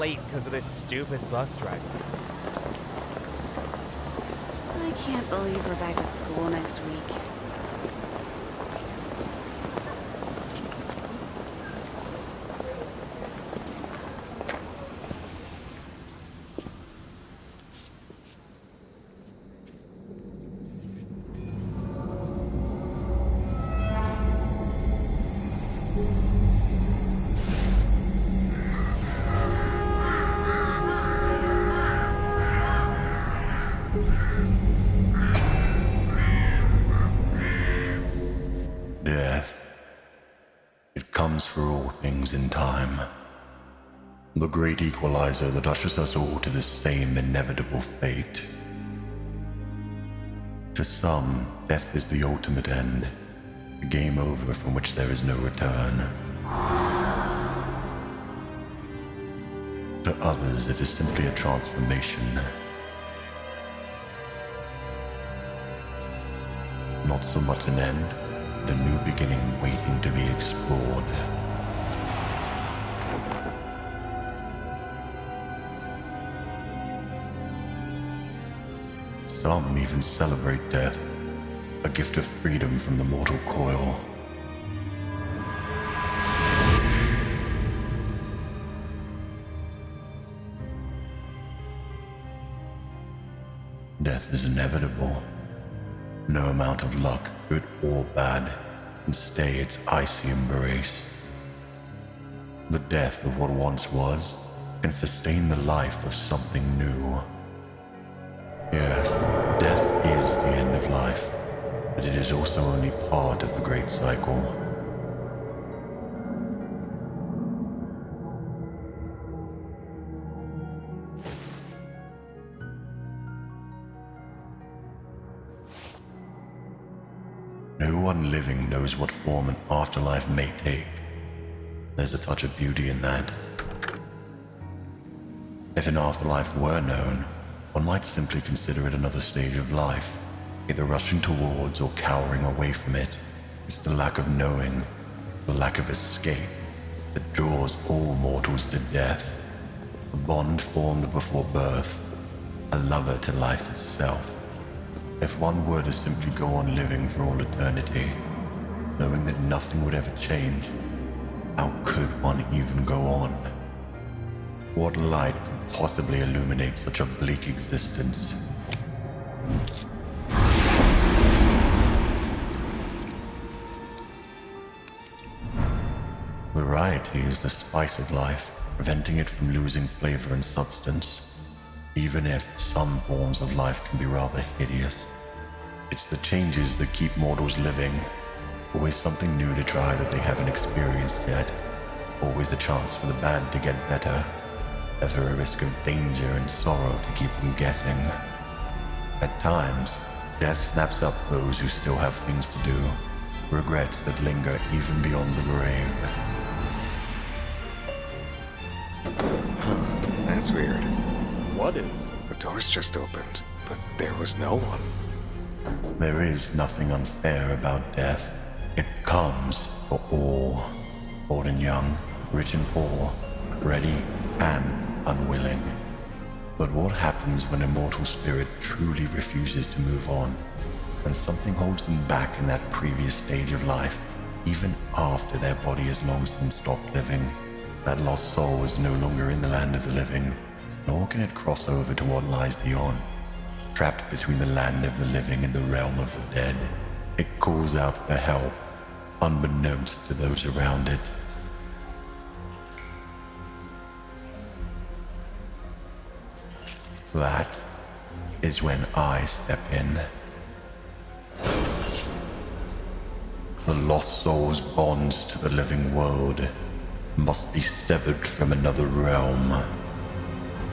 late because of this stupid bus driver. I can't believe we're back to school next week. The great equalizer that ushers us all to the same inevitable fate. To some, death is the ultimate end, a game over from which there is no return. To others, it is simply a transformation. Not so much an end, but a new beginning waiting to be explored. Some even celebrate death, a gift of freedom from the mortal coil. Death is inevitable. No amount of luck, good or bad, can stay its icy embrace. The death of what once was can sustain the life of something new. Yes, death is the end of life, but it is also only part of the great cycle. No one living knows what form an afterlife may take. There's a touch of beauty in that. If an afterlife were known, one might simply consider it another stage of life, either rushing towards or cowering away from it. It's the lack of knowing, the lack of escape, that draws all mortals to death. A bond formed before birth, a lover to life itself. If one were to simply go on living for all eternity, knowing that nothing would ever change, how could one even go on? What light could possibly illuminate such a bleak existence? Variety is the spice of life, preventing it from losing flavor and substance. Even if some forms of life can be rather hideous, it's the changes that keep mortals living. Always something new to try that they haven't experienced yet. Always a chance for the bad to get better. Ever a risk of danger and sorrow to keep them guessing. At times, death snaps up those who still have things to do. Regrets that linger even beyond the grave. That's weird. What is? The doors just opened, but there was no one. There is nothing unfair about death. It comes for all. Old and young, rich and poor, ready and unwilling. But what happens when a mortal spirit truly refuses to move on? When something holds them back in that previous stage of life, even after their body has long since stopped living? That lost soul is no longer in the land of the living, nor can it cross over to what lies beyond. Trapped between the land of the living and the realm of the dead, it calls out for help, unbeknownst to those around it. That is when I step in. The lost soul's bonds to the living world must be severed from another realm.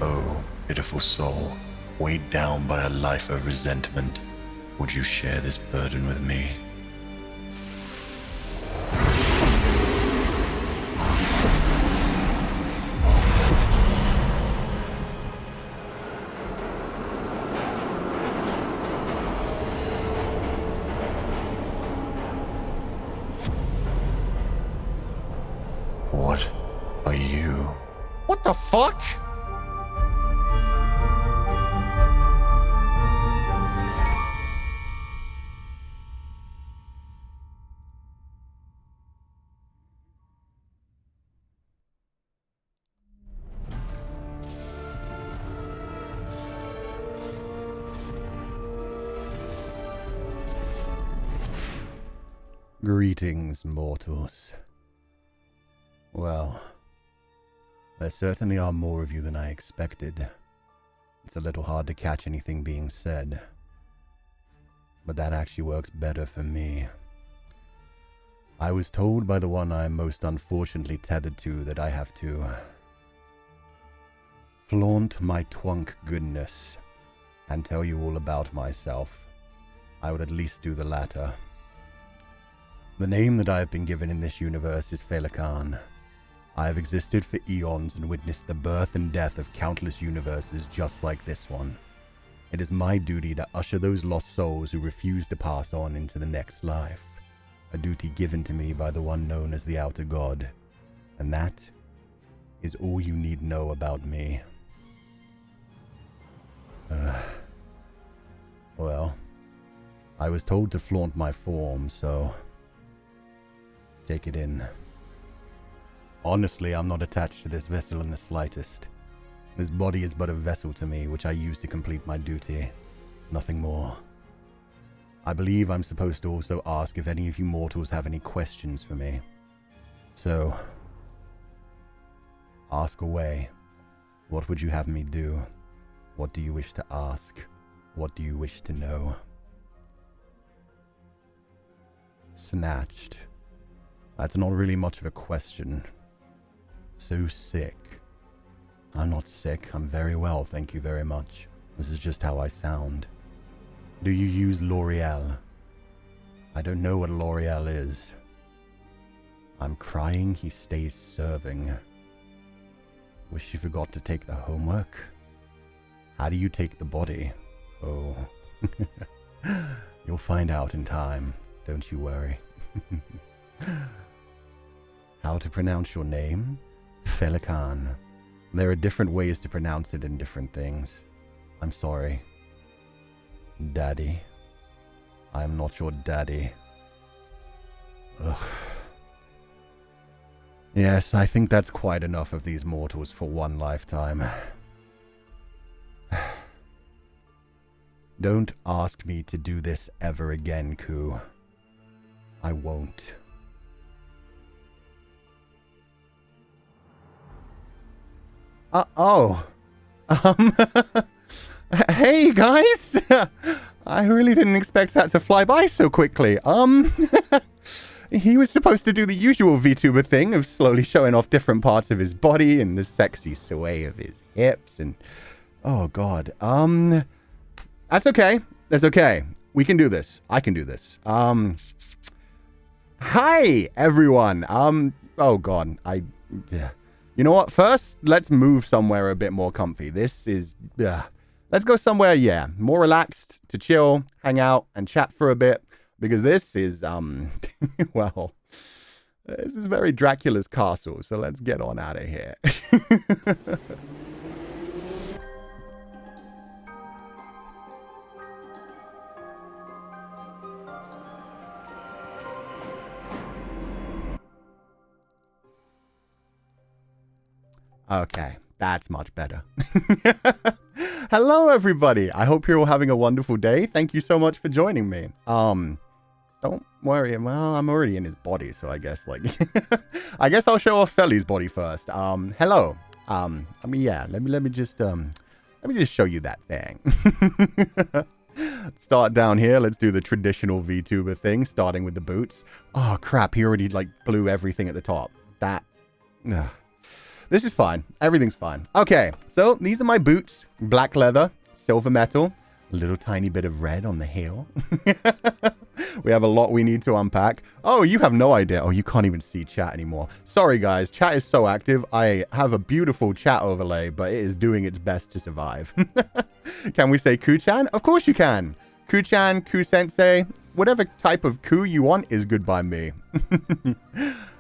Oh, pitiful soul, weighed down by a life of resentment, would you share this burden with me? What are you? What the fuck? Greetings, mortals. Well, there certainly are more of you than I expected. It's a little hard to catch anything being said, but that actually works better for me. I was told by the one I'm most unfortunately tethered to that I have to flaunt my twunk goodness and tell you all about myself. I would at least do the latter. The name that I have been given in this universe is Féileacan. I have existed for eons and witnessed the birth and death of countless universes just like this one. It is my duty to usher those lost souls who refuse to pass on into the next life. A duty given to me by the one known as the Outer God. And that is all you need know about me. Well, I was told to flaunt my form, so take it in. Honestly, I'm not attached to this vessel in the slightest. This body is but a vessel to me, which I use to complete my duty. Nothing more. I believe I'm supposed to also ask if any of you mortals have any questions for me. So, ask away. What would you have me do? What do you wish to ask? What do you wish to know? Snatched. That's not really much of a question. So sick. I'm not sick. I'm very well, thank you very much. This is just how I sound. Do you use L'Oreal? I don't know what L'Oreal is. I'm crying he stays serving. Wish you forgot to take the homework. How do you take the body? Oh. You'll find out in time. Don't you worry. How to pronounce your name? Féileacán. There are different ways to pronounce it in different things. I'm sorry. Daddy. I am not your daddy. Ugh. Yes, I think that's quite enough of these mortals for one lifetime. Don't ask me to do this ever again, Cú. I won't. Oh. Hey, guys! I really didn't expect that to fly by so quickly. He was supposed to do the usual VTuber thing of slowly showing off different parts of his body and the sexy sway of his hips and... Oh, God. That's okay. That's okay. We can do this. I can do this. Hi, everyone. Oh, God. Yeah. You know what? First, let's move somewhere a bit more comfy. This is... Let's go somewhere, more relaxed, to chill, hang out, and chat for a bit. Because this is, well, this is very Dracula's castle. So let's get on out of here. Okay, that's much better. Hello, everybody. I hope you're all having a wonderful day. Thank you so much for joining me. Don't worry. Well, I'm already in his body, so I guess, like, I guess I'll show off Felly's body first. Hello. I mean, yeah. Let me just show you that thing. Start down here. Let's do the traditional VTuber thing, starting with the boots. Oh crap! He already like blew everything at the top. That. Ugh. This is fine. Everything's fine. Okay, so these are my boots. Black leather, silver metal, a little tiny bit of red on the heel. We have a lot we need to unpack. Oh, you have no idea. Oh, you can't even see chat anymore. Sorry, guys. Chat is so active. I have a beautiful chat overlay, but it is doing its best to survive. Can we say Coochan? Of course you can. Coochan, Cú-sensei, whatever type of Cú you want is good by me.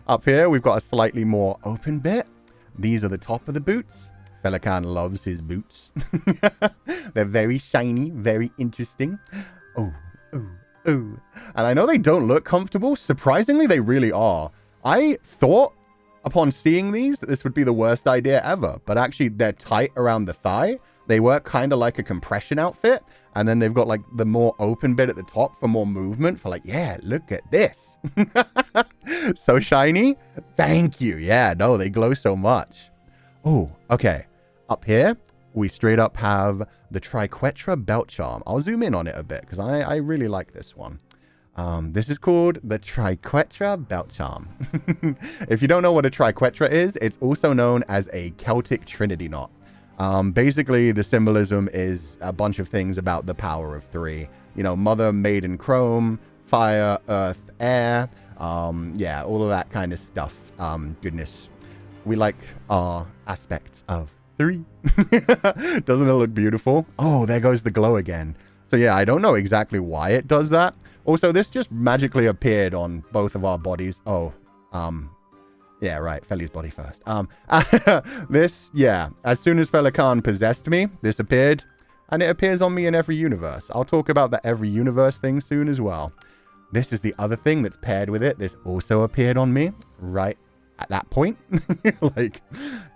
Up here, we've got a slightly more open bit. These are the top of the boots. Féileacan loves his boots. They're very shiny, very interesting. Oh, oh, oh. And I know they don't look comfortable. Surprisingly, they really are. I thought, upon seeing these, that this would be the worst idea ever. But actually, they're tight around the thigh. They work kind of like a compression outfit. And then they've got like the more open bit at the top for more movement. For like, yeah, look at this. So shiny. Thank you. Yeah, no, they glow so much. Oh, okay. Up here, we straight up have the Triquetra belt charm. I'll zoom in on it a bit because I really like this one. This is called the Triquetra belt charm. If you don't know what a Triquetra is, it's also known as a Celtic Trinity knot. Basically, the symbolism is a bunch of things about the power of three. You know, Mother, Maiden, Chrome, Fire, Earth, Air. Yeah, all of that kind of stuff. Goodness. We like our aspects of three. Doesn't it look beautiful? Oh, there goes the glow again. So yeah, I don't know exactly why it does that. Also, this just magically appeared on both of our bodies. Oh, yeah, right. Felly's body first. This, yeah. As soon as Féileacan possessed me, this appeared. And it appears on me in every universe. I'll talk about the every universe thing soon as well. This is the other thing that's paired with it. This also appeared on me right at that point. Like,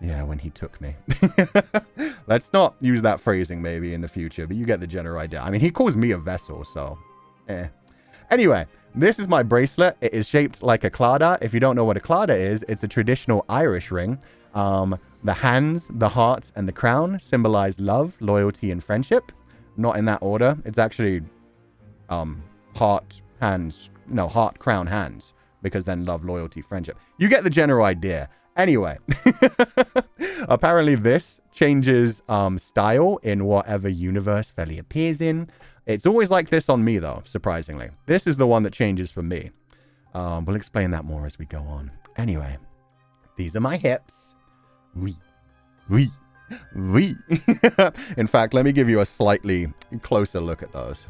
yeah, when he took me. Let's not use that phrasing maybe in the future, but you get the general idea. I mean, he calls me a vessel, so Anyway, this is my bracelet. It is shaped like a claddagh. If you don't know what a claddagh is, it's a traditional Irish ring. The hands, the heart, and the crown symbolize love, loyalty, and friendship. Not in that order. It's actually heart, hands. No, heart, crown, hands. Because then love, loyalty, friendship. You get the general idea. Anyway, apparently this changes style in whatever universe Felly appears in. It's always like this on me, though, surprisingly. This is the one that changes for me. We'll explain that more as we go on. Anyway, these are my hips. Wee. In fact, let me give you a slightly closer look at those.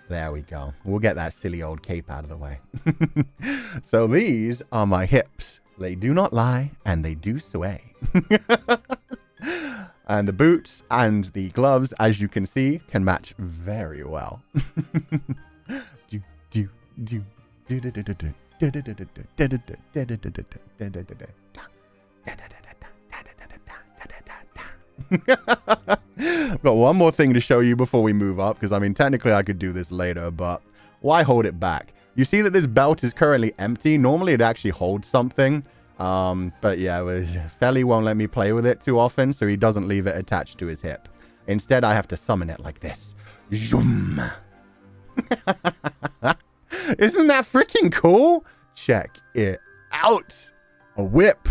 There we go. We'll get that silly old cape out of the way. So these are my hips. They do not lie, and they do sway. And the boots and the gloves, as you can see, can match very well. I've got one more thing to show you before we move up, because I mean technically I could do this later, but why hold it back? You see that this belt is currently empty. Normally it actually holds something, but yeah, Felly won't let me play with it too often, so he doesn't leave it attached to his hip. Instead I have to summon it like this. Zoom. Isn't that freaking cool? Check it out. A whip.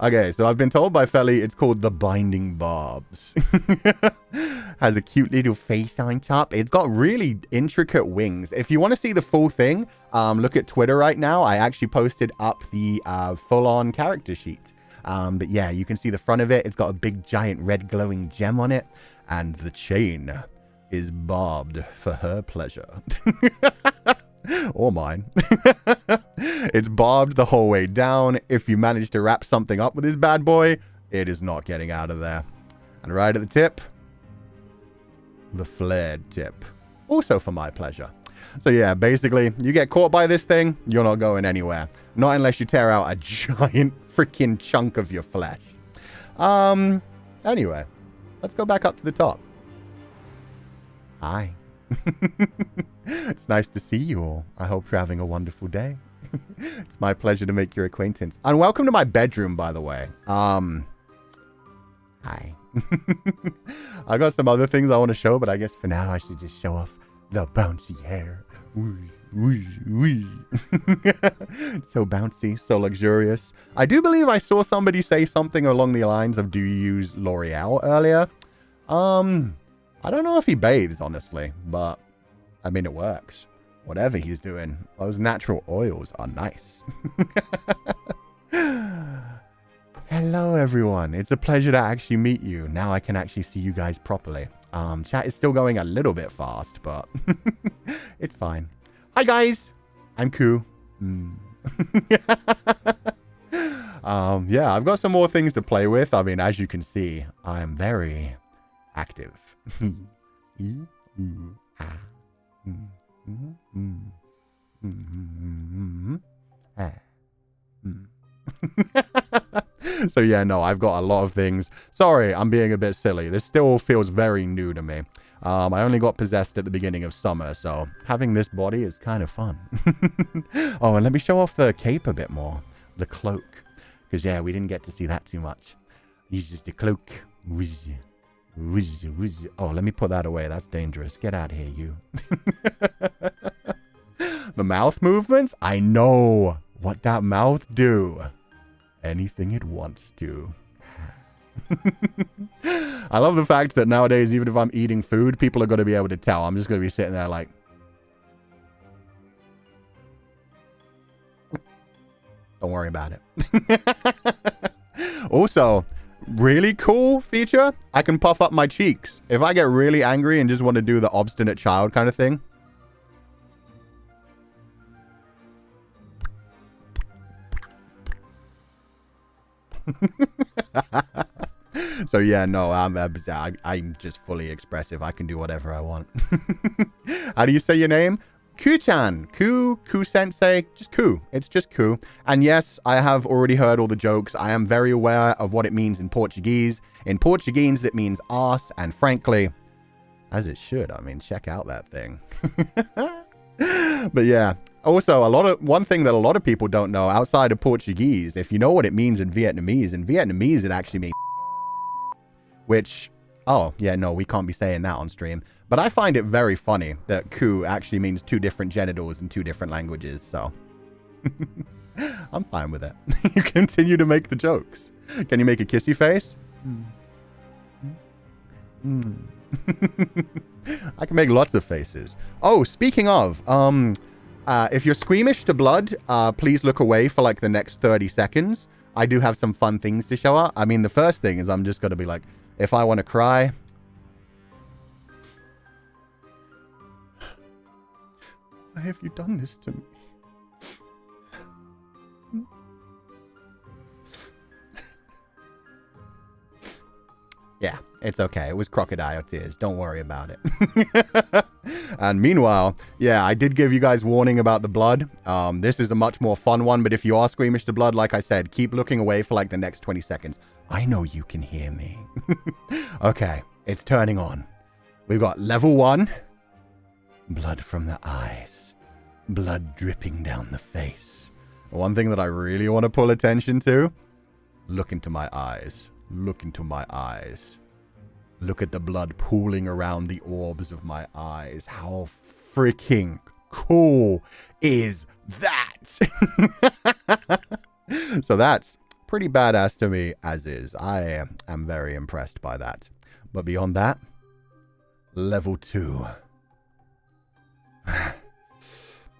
Okay, so I've been told by Felly it's called the Binding Barbs. Has a cute little face on top. It's got really intricate wings. If you want to see the full thing, look at Twitter right now. I actually posted up the full-on character sheet. But yeah, you can see the front of it. It's got a big, giant, red glowing gem on it. And the chain is barbed for her pleasure. Or mine. It's barbed the whole way down. If you manage to wrap something up with this bad boy, it is not getting out of there. And right at the tip, the flared tip. Also for my pleasure. So yeah, basically, you get caught by this thing, you're not going anywhere. Not unless you tear out a giant freaking chunk of your flesh. Anyway, let's go back up to the top. Hi. It's nice to see you all. I hope you're having a wonderful day. It's my pleasure to make your acquaintance. And welcome to my bedroom, by the way. Hi. I got some other things I want to show, but I guess for now I should just show off the bouncy hair. So bouncy, so luxurious. I do believe I saw somebody say something along the lines of, do you use L'Oreal earlier? I don't know if he bathes, honestly, but I mean, it works. Whatever he's doing, those natural oils are nice. Hello, everyone. It's a pleasure to actually meet you. Now I can actually see you guys properly. Chat is still going a little bit fast, but it's fine. Hi, guys. I'm Coo. Yeah, I've got some more things to play with. I mean, as you can see, I'm very active. So yeah, no, I've got a lot of things. Sorry, I'm being a bit silly. This still feels very new to me. I only got possessed at the beginning of summer, so having this body is kind of fun. Oh, and let me show off the cape a bit more. The cloak. Because yeah, we didn't get to see that too much. It's just a cloak. Oh, let me put that away. That's dangerous. Get out of here, you. The mouth movements? I know what that mouth do. Anything it wants to. I love the fact that nowadays, even if I'm eating food, people are going to be able to tell. I'm just going to be sitting there like... Don't worry about it. Also... really cool feature, I can puff up my cheeks. If I get really angry and just want to do the obstinate child kind of thing. So yeah, no, I'm just fully expressive. I can do whatever I want. How do you say your name? Coochan, Koo Sensei, just Koo. It's just Koo. And yes, I have already heard all the jokes. I am very aware of what it means in Portuguese. In Portuguese, it means arse, and frankly, as it should. I mean, check out that thing. But yeah, also one thing that a lot of people don't know outside of Portuguese, if you know what it means in Vietnamese it actually means which, oh yeah, no, we can't be saying that on stream. But I find it very funny that Koo actually means two different genitals in two different languages, so... I'm fine with it. You continue to make the jokes. Can you make I can make lots of faces. Oh, speaking of, if you're squeamish to blood, please look away for like the next 30 seconds. I do have some fun things to show up. I mean, the first thing is I'm just going to be like, if I want to cry. Why have you done this to me? Yeah, it's okay. It was crocodile tears. Don't worry about it. And meanwhile, yeah, I did give you guys warning about the blood. This is a much more fun one, but if you are squeamish to blood, like I said, keep looking away for like the next 20 seconds. I know you can hear me. Okay, it's turning on. We've got level 1. Blood from the eyes. Blood dripping down the face. One thing that I really want to pull attention to. Look into my eyes. Look into my eyes. Look at the blood pooling around the orbs of my eyes. How freaking cool is that? So that's pretty badass to me as is. I am very impressed by that. But beyond that, level 2.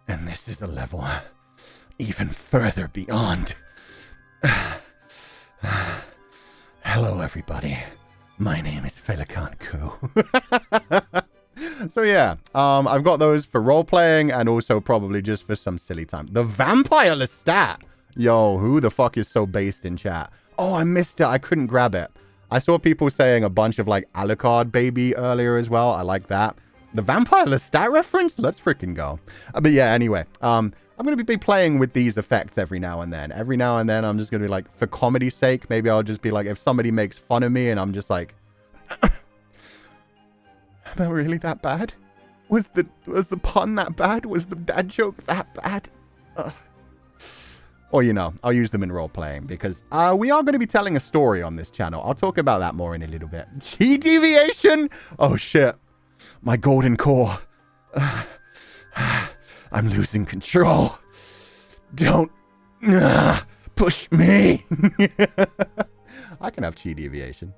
And this is a level even further beyond. Hello, everybody. My name is Féileacán Cú. So yeah, I've got those for role-playing and also probably just for some silly time. The Vampire Lestat! Yo, who the fuck is so based in chat? Oh, I missed it. I couldn't grab it. I saw people saying a bunch of like Alucard baby earlier as well. I like that. The Vampire Lestat reference? Let's freaking go. But yeah, anyway, I'm going to be playing with these effects every now and then. Every now and then, I'm just going to be like, for comedy's sake, maybe I'll just be like, if somebody makes fun of me and I'm just like, am I really that bad? Was the pun that bad? Was the dad joke that bad? Ugh. Or, you know, I'll use them in role-playing because we are going to be telling a story on this channel. I'll talk about that more in a little bit. Chi deviation? Oh, shit. My golden core. I'm losing control. Don't push me. I can have chi deviation.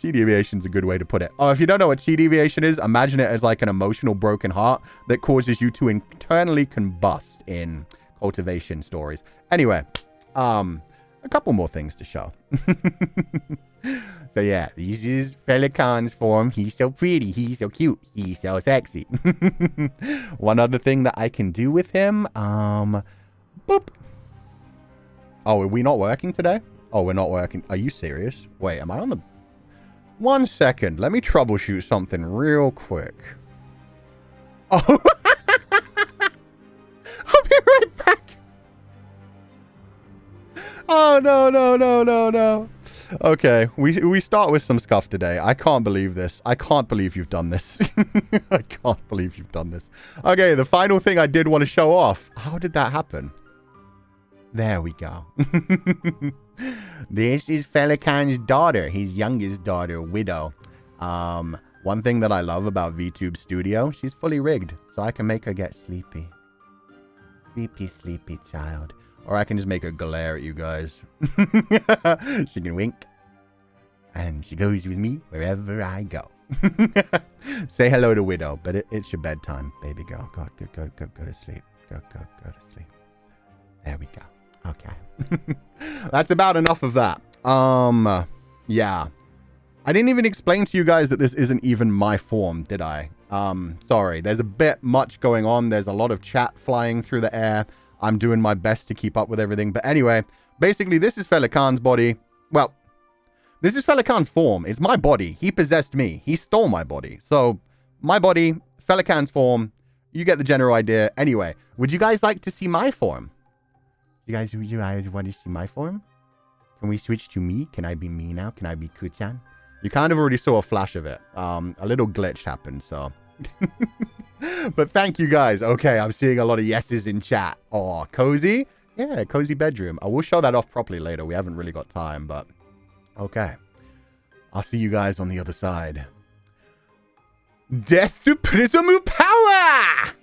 Chi deviation is a good way to put it. Oh, if you don't know what chi deviation is, imagine it as like an emotional broken heart that causes you to internally combust in cultivation stories. Anyway, a couple more things to show. So yeah, this is Féileacan's form. He's so pretty. He's so cute. He's so sexy. One other thing that I can do with him, boop. Oh, are we not working today? Oh, we're not working. Are you serious? Wait, am I on the... 1 second. Let me troubleshoot something real quick. Oh. I'll be right back. Oh, no. Okay, we start with some scuff today. I can't believe this. I can't believe you've done this. I can't believe you've done this. Okay, the final thing I did want to show off. How did that happen? There we go. This is Féileacan's daughter, his youngest daughter, Widow. One thing that I love about VTube Studio, she's fully rigged, so I can make her get sleepy. Sleepy, sleepy child. Or I can just make her glare at you guys. She can wink. And she goes with me wherever I go. Say hello to Widow, but it's your bedtime, baby girl. Go to sleep. Go to sleep. There we go. Okay. That's about enough of that. Yeah. I didn't even explain to you guys that this isn't even my form, did I? Sorry. There's a bit much going on. There's a lot of chat flying through the air. I'm doing my best to keep up with everything. But anyway, basically, this is Féileacan's body. Well, this is Féileacan's form. It's my body. He possessed me. He stole my body. So, my body, Féileacan's form. You get the general idea. Anyway, would you guys like to see my form? You guys want to see my form? Can we switch to me? Can I be me now? Can I be Coochan? You kind of already saw a flash of it. A little glitch happened, so... But thank you guys. Okay, I'm seeing a lot of yeses in chat. Oh, cozy? Yeah, cozy bedroom. I will show that off properly later. We haven't really got time, but... Okay. I'll see you guys on the other side. Death to Prismu Power!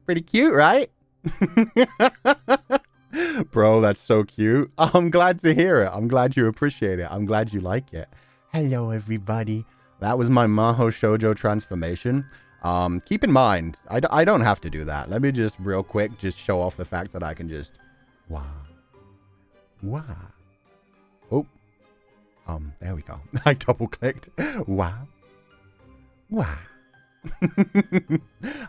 Pretty cute, right? Bro, that's so cute. I'm glad to hear it. I'm glad you appreciate it. I'm glad you like it. Hello, everybody. That was my Maho Shoujo transformation. Keep in mind, I don't have to do that. Let me just real quick just show off the fact that I can just... Wow. Wow. Oh. There we go. I double-clicked. Wow. Wow.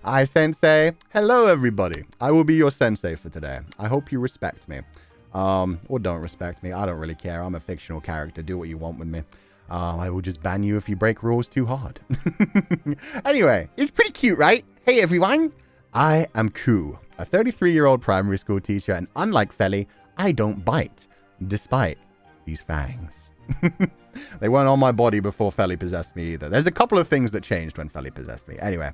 Hi, Sensei. Hello, everybody. I will be your Sensei for today. I hope you respect me. Or don't respect me. I don't really care. I'm a fictional character. Do what you want with me. I will just ban you if you break rules too hard. Anyway, it's pretty cute, right? Hey, everyone. I am Cú, a 33-year-old primary school teacher, and unlike Feli, I don't bite, despite these fangs. They weren't on my body before Feli possessed me either. There's a couple of things that changed when Feli possessed me. Anyway,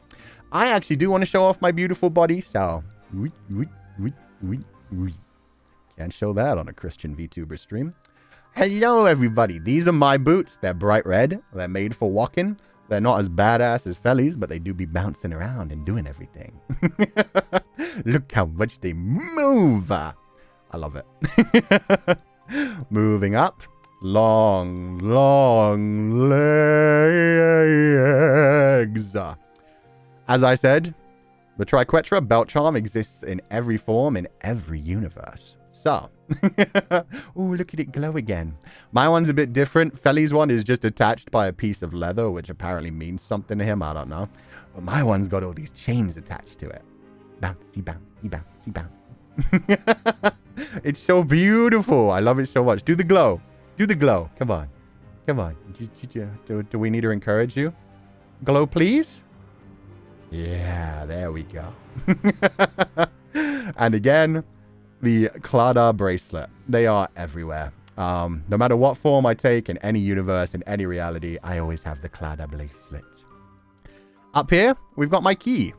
I actually do want to show off my beautiful body, so... Can't show that on a Christian VTuber stream. Hello, everybody. These are my boots. They're bright red. They're made for walking. They're not as badass as Feli's, but they do be bouncing around and doing everything. Look how much they move. I love it. Moving up. Long, long legs. As I said, the Triquetra belt charm exists in every form in every universe. So, ooh, look at it glow again. My one's a bit different. Feli's one is just attached by a piece of leather, which apparently means something to him. I don't know. But my one's got all these chains attached to it. Bouncy, bouncy, bouncy, bouncy. It's so beautiful. I love it so much. Do the glow. Do the glow. Come on. Come on. Do we need to encourage you? Glow, please? Yeah, there we go. And again... the Clada bracelet. They are everywhere. No matter what form I take in any universe, in any reality, I always have the Clada bracelet. Up here, we've got my key.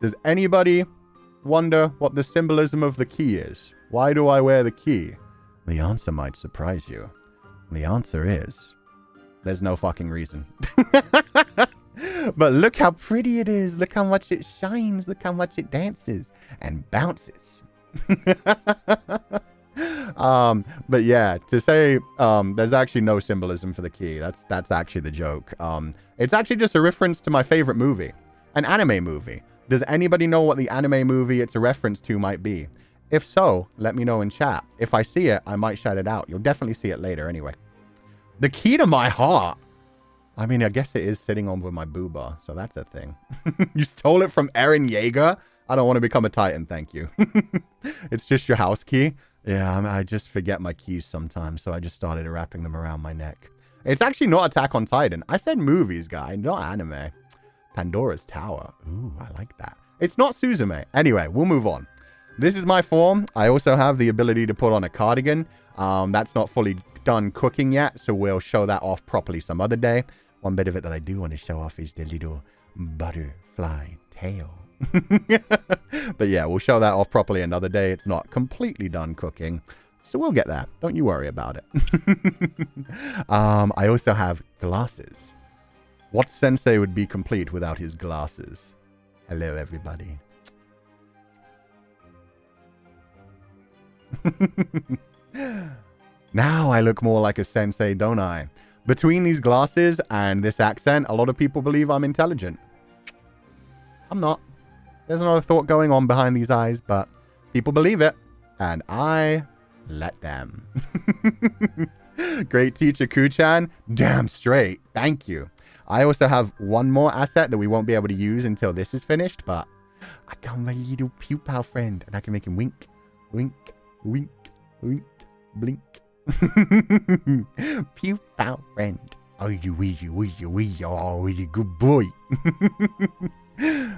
Does anybody wonder what the symbolism of the key is? Why do I wear the key? The answer might surprise you. The answer is, there's no fucking reason. But look how pretty it is. Look how much it shines. Look how much it dances and bounces. But yeah, to say there's actually no symbolism for the key. That's actually the joke. It's actually just a reference to my favorite movie, an anime movie. Does anybody know what the anime movie it's a reference to might be? If so, let me know in chat. If I see it, I might shout it out. You'll definitely see it later anyway. The key to my heart. I mean, I guess it is sitting on with my booba, so that's a thing. You stole it from Eren Yeager? I don't want to become a Titan, thank you. It's just your house key? Yeah, I just forget my keys sometimes, so I just started wrapping them around my neck. It's actually not Attack on Titan. I said movies, guy, not anime. Pandora's Tower. Ooh, I like that. It's not Suzume. Anyway, we'll move on. This is my form. I also have the ability to put on a cardigan. That's not fully done cooking yet, so we'll show that off properly some other day. One bit of it that I do want to show off is the little butterfly tail. But yeah, we'll show that off properly another day. It's not completely done cooking, so we'll get there. Don't you worry about it. I also have glasses. What sensei would be complete without his glasses? Hello, everybody. Now I look more like a sensei, don't I? Between these glasses and this accent, a lot of people believe I'm intelligent. I'm not. There's another thought going on behind these eyes, but people believe it, and I let them. Great teacher, Coochan. Damn straight. Thank you. I also have one more asset that we won't be able to use until this is finished, but I got my little Pupal friend, and I can make him wink, wink, wink, wink, blink. Pupal friend. Oh, you good boy.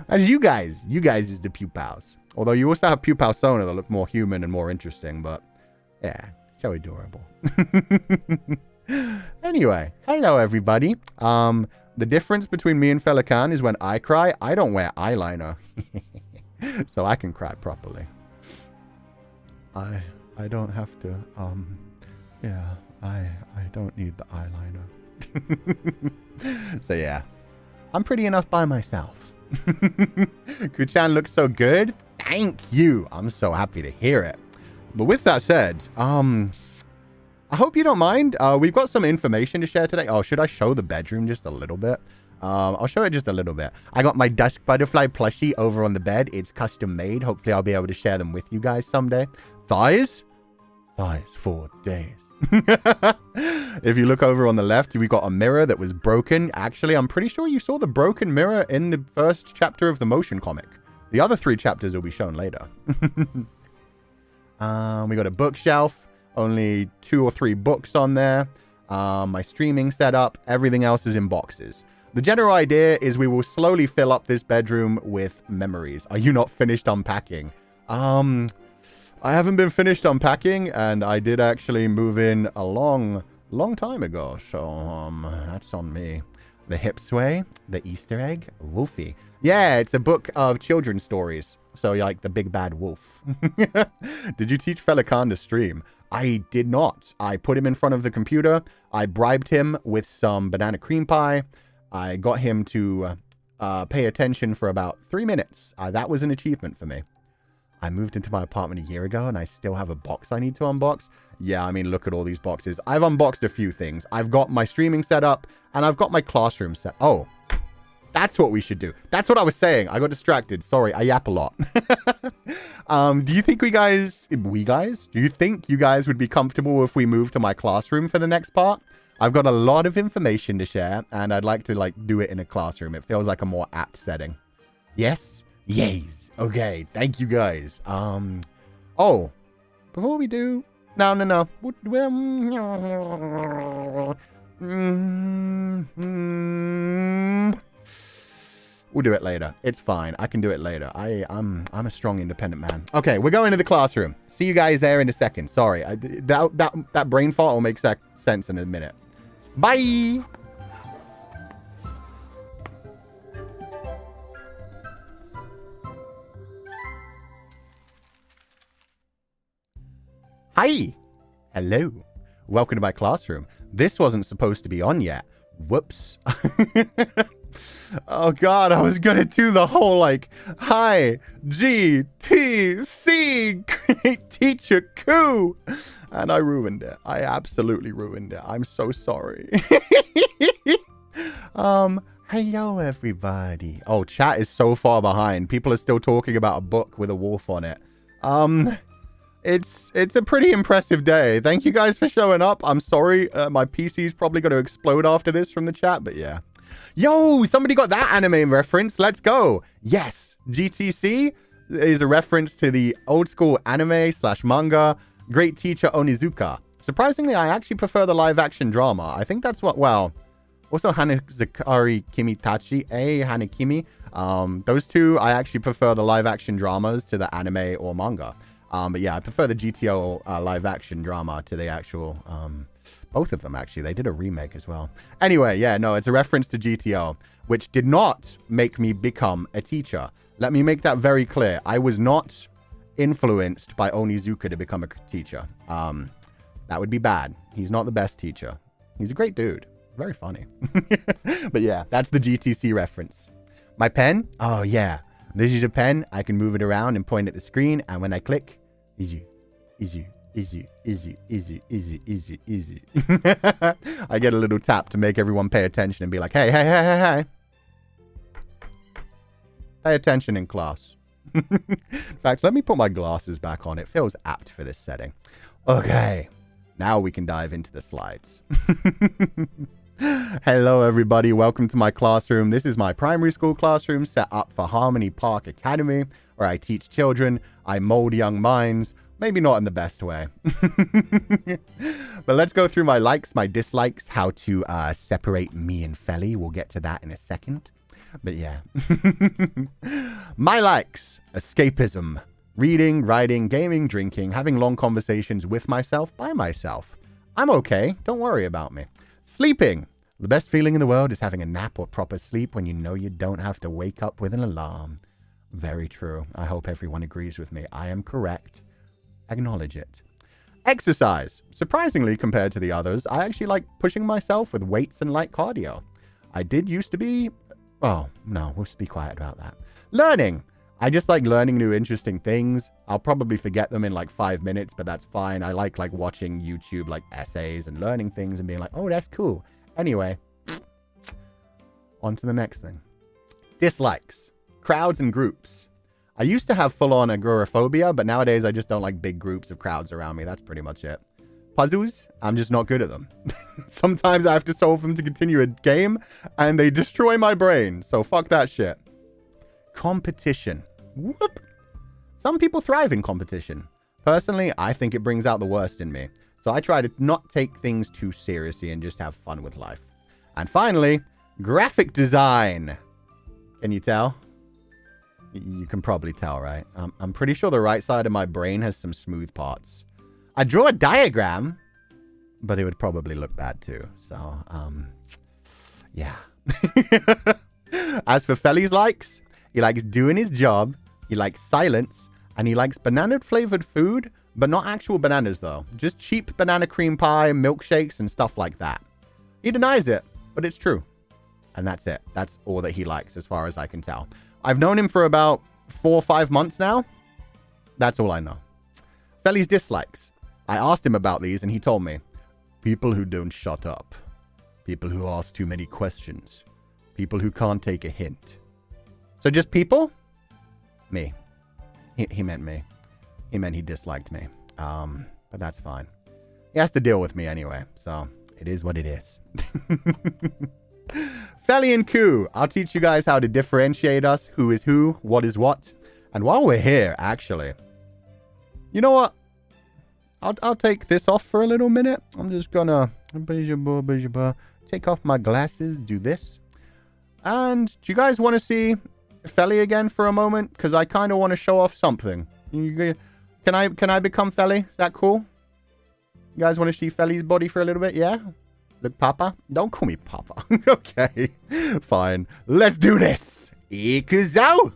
As you guys is the Pupals. Although you also have Pupal Sona that look more human and more interesting, but yeah, so adorable. Anyway, hello everybody. The difference between me and Féileacán is when I cry, I don't wear eyeliner. So I can cry properly. I don't have to, yeah, I don't need the eyeliner. So yeah, I'm pretty enough by myself. Coochan looks so good. Thank you. I'm so happy to hear it. But with that said, I hope you don't mind. We've got some information to share today. Oh, should I show the bedroom just a little bit? I'll show it just a little bit. I got my Dusk Butterfly plushie over on the bed. It's custom made. Hopefully I'll be able to share them with you guys someday. Thighs? Thighs for days. If you look over on the left, we got a mirror that was broken. Actually, I'm pretty sure you saw the broken mirror in the first chapter of the motion comic. The other 3 chapters will be shown later. We got a bookshelf. Only 2 or 3 books on there. My streaming setup. Everything else is in boxes. The general idea is we will slowly fill up this bedroom with memories. Are you not finished unpacking? I haven't been finished unpacking, and I did actually move in a long time ago. So, that's on me. The Hip Sway, the Easter Egg, Wolfie. Yeah, it's a book of children's stories. So, like the big bad wolf. Did you teach Féileacán to stream? I did not. I put him in front of the computer. I bribed him with some banana cream pie. I got him to pay attention for about 3 minutes. That was an achievement for me. I moved into my apartment a year ago and I still have a box I need to unbox. Yeah, I mean, look at all these boxes. I've unboxed a few things. I've got my streaming set up and I've got my classroom set. Oh, that's what we should do. That's what I was saying. I got distracted. Sorry, I yap a lot. Do you think do you think you guys would be comfortable if we move to my classroom for the next part? I've got a lot of information to share and I'd like to do it in a classroom. It feels like a more apt setting. Yes? Yes. Okay. Thank you guys. Oh, before we do, no. We'll do it later. It's fine. I can do it later. I'm a strong, independent man. Okay, we're going to the classroom. See you guys there in a second. Sorry, that brain fart will make sense in a minute. Bye. Hi. Hello. Welcome to my classroom. This wasn't supposed to be on yet. Whoops. Oh god, I was gonna do the whole hi, GTC, Great Teacher Cú, and I ruined it. I absolutely ruined it. I'm so sorry. Hello everybody. Oh, chat is so far behind. People are still talking about a book with a wolf on it. It's a pretty impressive day. Thank you guys for showing up. I'm sorry, my PC's probably going to explode after this from the chat, but yeah. Yo, somebody got that anime reference. Let's go. Yes, GTC is a reference to the old school anime / manga, Great Teacher Onizuka. Surprisingly, I actually prefer the live action drama. I think that's what, well, also Hanazakari Kimitachi, Hanakimi. Those two, I actually prefer the live action dramas to the anime or manga. But yeah, I prefer the GTO live action drama to the actual, both of them actually. They did a remake as well. Anyway, yeah, no, it's a reference to GTO, which did not make me become a teacher. Let me make that very clear. I was not influenced by Onizuka to become a teacher. That would be bad. He's not the best teacher. He's a great dude. Very funny. But yeah, that's the GTC reference. My pen? Oh yeah. This is a pen. I can move it around and point at the screen. And when I click, easy. I get a little tap to make everyone pay attention and be like, hey. Pay attention in class. In fact, let me put my glasses back on. It feels apt for this setting. Okay. Now we can dive into the slides. Hello everybody, welcome to my classroom. This is my primary school classroom set up for Harmony Park Academy, where I teach children, I mold young minds, maybe not in the best way. But let's go through my likes, my dislikes, how to separate me and Feli. We'll get to that in a second. But yeah. My likes: escapism, reading, writing, gaming, drinking, having long conversations with myself, by myself. I'm okay, don't worry about me. Sleeping. The best feeling in the world is having a nap or proper sleep when you know you don't have to wake up with an alarm. Very true. I hope everyone agrees with me. I am correct. Acknowledge it. Exercise. Surprisingly, compared to the others, I actually like pushing myself with weights and light cardio. I did used to be Oh, no, we'll just be quiet about that. Learning. I just like learning new interesting things. I'll probably forget them in like 5 minutes, but that's fine. I like watching YouTube like essays and learning things and being like, oh, that's cool. Anyway, on to the next thing. Dislikes. Crowds and groups. I used to have full-on agoraphobia, but nowadays I just don't like big groups of crowds around me. That's pretty much it. Puzzles, I'm just not good at them. Sometimes I have to solve them to continue a game, and they destroy my brain. So fuck that shit. Competition. Whoop. Some people thrive in competition. Personally, I think it brings out the worst in me. So I try to not take things too seriously and just have fun with life. And finally, graphic design. Can you tell? You can probably tell, right? I'm pretty sure the right side of my brain has some smooth parts. I draw a diagram, but it would probably look bad too. So, yeah. As for Felly's likes, he likes doing his job, he likes silence, and he likes banana-flavored food, but not actual bananas though. Just cheap banana cream pie, milkshakes, and stuff like that. He denies it, but it's true. And that's it. That's all that he likes as far as I can tell. I've known him for about 4 or 5 months now. That's all I know. Felly's dislikes. I asked him about these and he told me. People who don't shut up. People who ask too many questions. People who can't take a hint. So just people? Me. He meant me. He meant he disliked me. But that's fine. He has to deal with me anyway. So it is what it is. Féileacán Cú, I'll teach you guys how to differentiate us, who is who, what is what. And while we're here, actually, you know what? I'll take this off for a little minute. I'm just gonna take off my glasses, do this. And do you guys want to see Féile again for a moment? Because I kind of want to show off something. Can I become Féile? Is that cool? You guys want to see Féile's body for a little bit? Yeah? Look, Papa? Don't call me Papa. Okay. Fine. Let's do this. Ikuzo!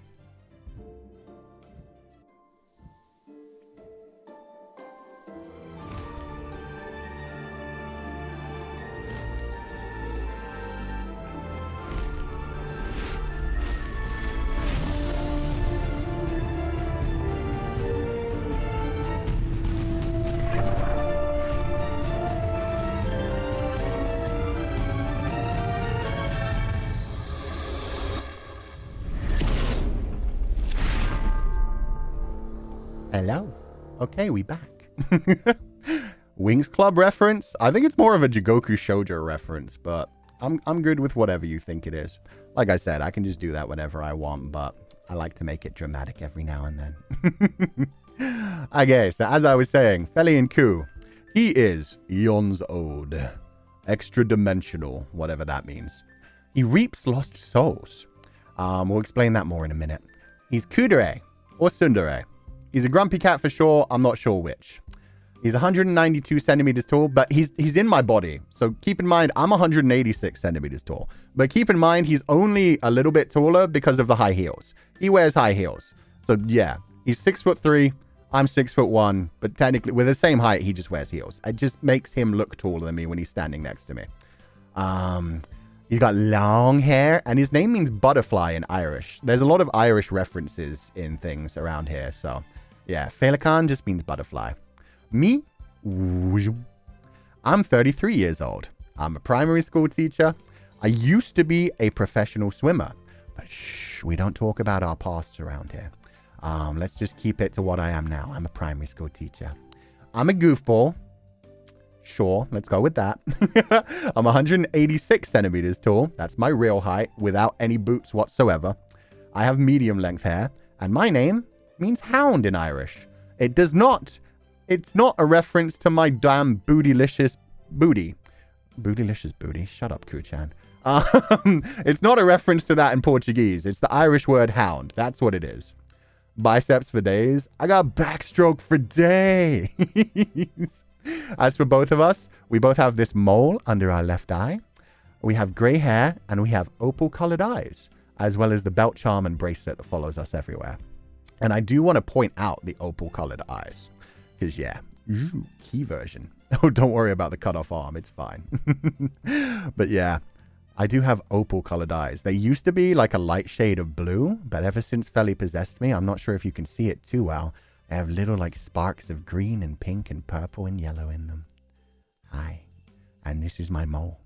Hello. Okay, we back. Wings Club reference? I think it's more of a Jigoku Shoujo reference, but I'm good with whatever you think it is. Like I said, I can just do that whenever I want, but I like to make it dramatic every now and then. Okay, so as I was saying, Féileacán Cú, he is eons old, extra-dimensional, whatever that means. He reaps lost souls. We'll explain that more in a minute. He's Kudere, or Tsundere. He's a grumpy cat for sure. I'm not sure which. He's 192 centimeters tall, but he's in my body. So keep in mind, I'm 186 centimeters tall. But keep in mind, he's only a little bit taller because of the high heels. He wears high heels. So yeah, he's 6'3". I'm 6'1". But technically, with the same height, he just wears heels. It just makes him look taller than me when he's standing next to me. He's got long hair, and his name means butterfly in Irish. There's a lot of Irish references in things around here, so yeah, Féileacán just means butterfly. Me? I'm 33 years old. I'm a primary school teacher. I used to be a professional swimmer, but shh, we don't talk about our pasts around here. Let's just keep it to what I am now. I'm a primary school teacher. I'm a goofball. Sure, let's go with that. I'm 186 centimeters tall. That's my real height without any boots whatsoever. I have medium length hair, and my name means hound in Irish. It's not a reference to my damn bootylicious booty. Bootylicious booty? Shut up, Coochan. It's not a reference to that in Portuguese. It's the Irish word hound. That's what it is. Biceps for days. I got backstroke for days. As for both of us, we both have this mole under our left eye. We have gray hair and we have opal-colored eyes, as well as the belt charm and bracelet that follows us everywhere. And I do want to point out the opal-colored eyes, because yeah, key version. Oh, don't worry about the cut-off arm. It's fine. But yeah, I do have opal colored eyes. They used to be like a light shade of blue, but ever since Feli possessed me, I'm not sure if you can see it too well. I have little like sparks of green and pink and purple and yellow in them. Hi. And this is my mole.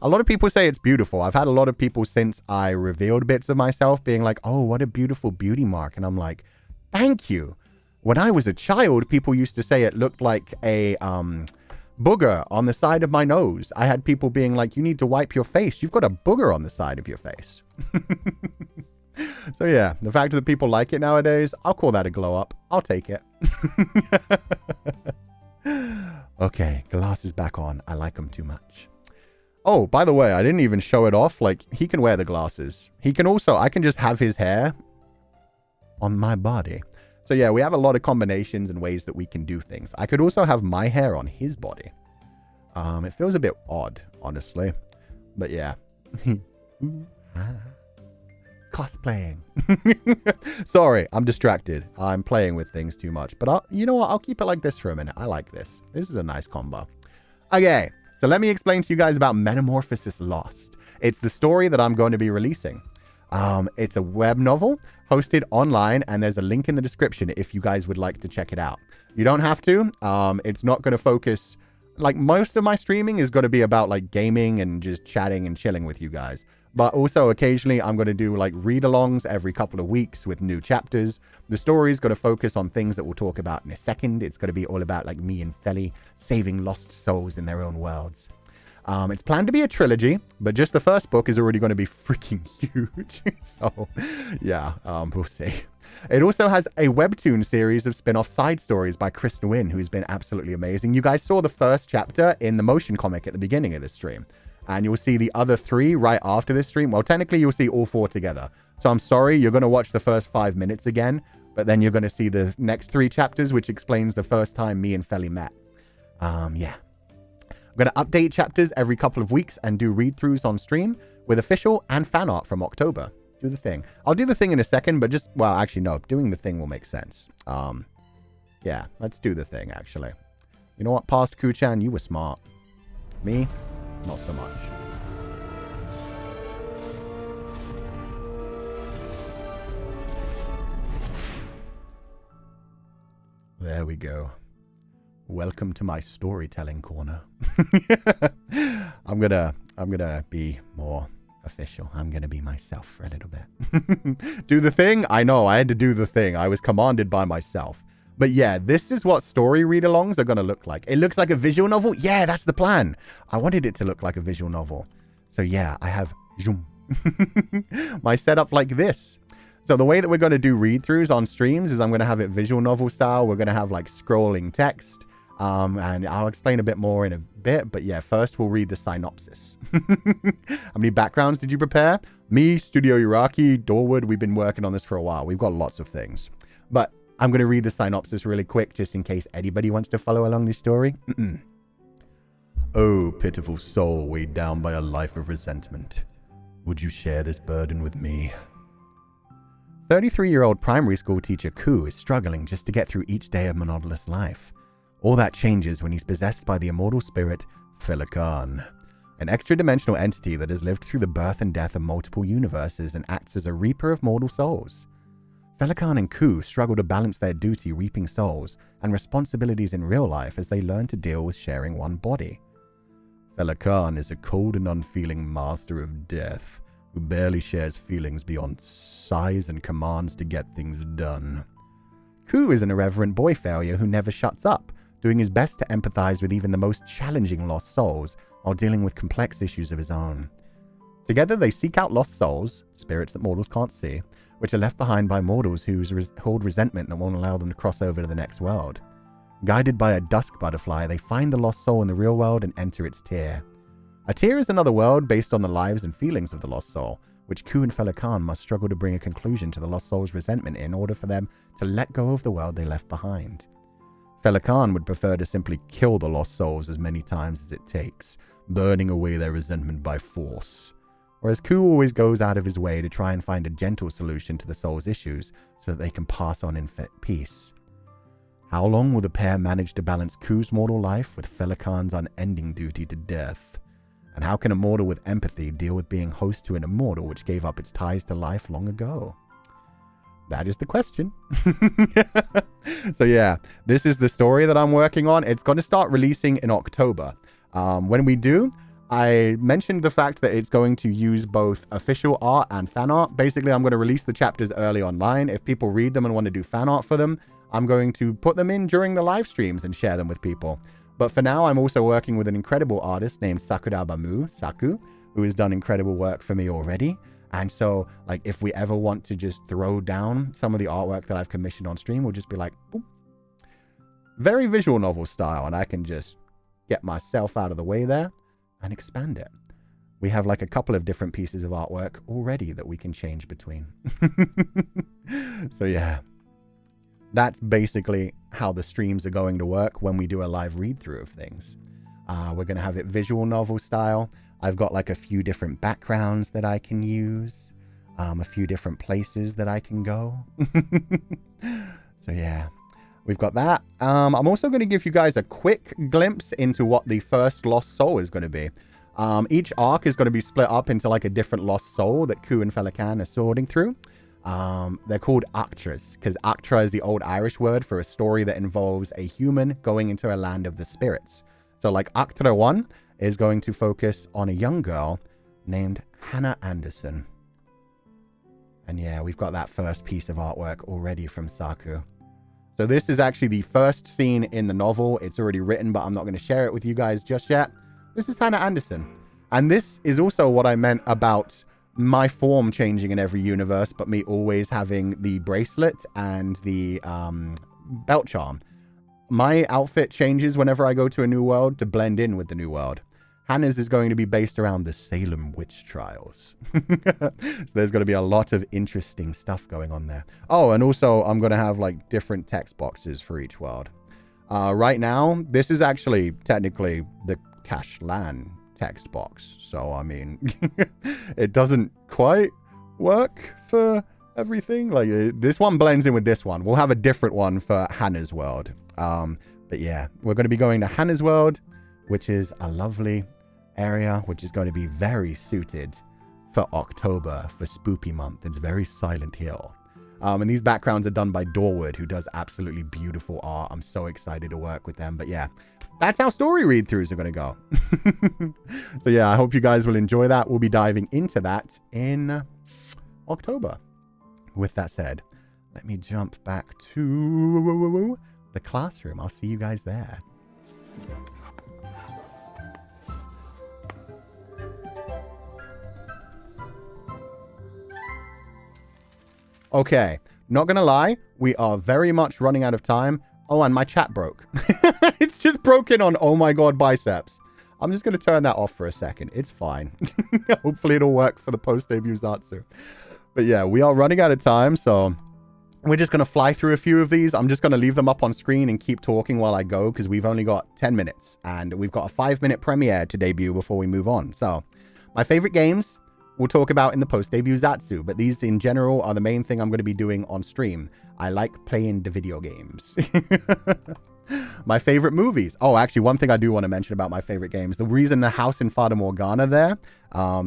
A lot of people say it's beautiful. I've had a lot of people since I revealed bits of myself being like, oh, what a beautiful beauty mark. And I'm like, thank you. When I was a child, people used to say it looked like a booger on the side of my nose. I had people being like, you need to wipe your face. You've got a booger on the side of your face. So yeah, the fact that people like it nowadays, I'll call that a glow up. I'll take it. Okay, glasses back on. I like them too much. Oh, by the way, I didn't even show it off. Like, he can wear the glasses. He can also, I can just have his hair on my body. So yeah, we have a lot of combinations and ways that we can do things. I could also have my hair on his body. It feels a bit odd, honestly. But yeah. Cosplaying. Sorry, I'm distracted. I'm playing with things too much. But you know what? I'll keep it like this for a minute. I like this. This is a nice combo. Okay, so let me explain to you guys about Metamorphosis Lost. It's the story that I'm going to be releasing. It's a web novel hosted online, and there's a link in the description if you guys would like to check it out. You don't have to. It's not going to focus... Like, most of my streaming is going to be about, like, gaming and just chatting and chilling with you guys. But also, occasionally, I'm going to do, like, read-alongs every couple of weeks with new chapters. The story is going to focus on things that we'll talk about in a second. It's going to be all about, like, me and Feli saving lost souls in their own worlds. It's planned to be a trilogy, but just the first book is already going to be freaking huge. So, yeah, we'll see. It also has a webtoon series of spin-off side stories by Chris Nguyen, who's been absolutely amazing. You guys saw the first chapter in the motion comic at the beginning of this stream. And you'll see the other 3 right after this stream. Well, technically, you'll see all 4 together. So I'm sorry, you're going to watch the first 5 minutes again. But then you're going to see the next 3 chapters, which explains the first time me and Feli met. Yeah. I'm going to update chapters every couple of weeks and do read-throughs on stream with official and fan art from October. Do the thing. I'll do the thing in a second, but just... Well, actually, no. Doing the thing will make sense. Yeah, let's do the thing, actually. You know what, past Coochan? You were smart. Me? Not so much. There we go. Welcome to my storytelling corner. I'm gonna be more official. I'm gonna be myself for a little bit. Do the thing? I know, I had to do the thing. I was commanded by myself. But yeah, this is what story read-alongs are gonna look like. It looks like a visual novel? Yeah, that's the plan. I wanted it to look like a visual novel. So yeah, I have my setup like this. So the way that we're going to do read-throughs on streams is I'm going to have it visual novel style. We're going to have like scrolling text. And I'll explain a bit more in a bit. But yeah, first we'll read the synopsis. How many backgrounds did you prepare? Me, Studio Iraqi, Dorwood. We've been working on this for a while. We've got lots of things. But I'm going to read the synopsis really quick just in case anybody wants to follow along this story. Oh, pitiful soul weighed down by a life of resentment. Would you share this burden with me? 33-year-old primary school teacher Koo is struggling just to get through each day of monotonous life. All that changes when he's possessed by the immortal spirit, Féileacán, an extra-dimensional entity that has lived through the birth and death of multiple universes and acts as a reaper of mortal souls. Féileacan and Koo struggle to balance their duty reaping souls and responsibilities in real life as they learn to deal with sharing one body. Féileacan is a cold and unfeeling master of death, who barely shares feelings beyond sighs and commands to get things done. Koo is an irreverent boy failure who never shuts up, doing his best to empathize with even the most challenging lost souls while dealing with complex issues of his own. Together they seek out lost souls, spirits that mortals can't see, which are left behind by mortals who hold resentment that won't allow them to cross over to the next world. Guided by a dusk butterfly, they find the lost soul in the real world and enter its tier. A tier is another world based on the lives and feelings of the lost soul, which Koo and Féileacan must struggle to bring a conclusion to the lost soul's resentment in order for them to let go of the world they left behind. Féileacan would prefer to simply kill the lost souls as many times as it takes, burning away their resentment by force. Whereas Koo always goes out of his way to try and find a gentle solution to the soul's issues so that they can pass on in peace. How long will the pair manage to balance Koo's mortal life with Féileacan's unending duty to death? And how can a mortal with empathy deal with being host to an immortal which gave up its ties to life long ago? That is the question. So yeah, this is the story that I'm working on. It's going to start releasing in October. When we do, I mentioned the fact that it's going to use both official art and fan art. Basically, I'm going to release the chapters early online. If people read them and want to do fan art for them, I'm going to put them in during the live streams and share them with people. But for now, I'm also working with an incredible artist named Saku, who has done incredible work for me already. And so, like, if we ever want to just throw down some of the artwork that I've commissioned on stream, we'll just be like, boom. Very visual novel style, and I can just get myself out of the way there and expand it. We have like a couple of different pieces of artwork already that we can change between. So yeah, that's basically how the streams are going to work when we do a live read-through of things. We're going to have it visual novel style. I've got like a few different backgrounds that I can use, a few different places that I can go. So yeah, we've got that. I'm also going to give you guys a quick glimpse into what the first Lost Soul is going to be. Each arc is going to be split up into like a different Lost Soul that Cú and Féileacan are sorting through. They're called Actras, because Actra is the old Irish word for a story that involves a human going into a land of the spirits. So like Actra 1 is going to focus on a young girl named Hannah Anderson. And yeah, we've got that first piece of artwork already from Saku. So this is actually the first scene in the novel. It's already written, but I'm not going to share it with you guys just yet. This is Hannah Anderson. And this is also what I meant about my form changing in every universe, but me always having the bracelet and the belt charm. My outfit changes whenever I go to a new world to blend in with the new world. Hannah's is going to be based around the Salem witch trials. So there's going to be a lot of interesting stuff going on there. Oh, and also I'm going to have like different text boxes for each world. Right now, this is actually technically the Cashlan text box. So, I mean, it doesn't quite work for everything. Like this one blends in with this one. We'll have a different one for Hannah's world. But yeah, we're going to be going to Hannah's world, which is a lovely area, which is going to be very suited for October, for Spoopy month. It's very Silent Hill. And these backgrounds are done by Dorwood, who does absolutely beautiful art. I'm so excited to work with them. But yeah, that's how story read-throughs are going to go. So yeah, I hope you guys will enjoy that. We'll be diving into that in October. With that said, let me jump back to the classroom. I'll see you guys there. Okay, not gonna lie, we are very much running out of time. Oh, and my chat broke. It's just broken on oh my god biceps. I'm just gonna turn that off for a second. It's fine. Hopefully it'll work for the post-debut Zatsu. But yeah, we are running out of time, so we're just gonna fly through a few of these. I'm just gonna leave them up on screen and keep talking while I go, because we've only got 10 minutes, and we've got a 5-minute premiere to debut before we move on. So, my favorite games we'll talk about in the post-debut Zatsu, but these in general are the main thing I'm going to be doing on stream. I like playing the video games. My favorite movies. Oh, actually, one thing I do want to mention about my favorite games. The reason the house in Fata Morgana there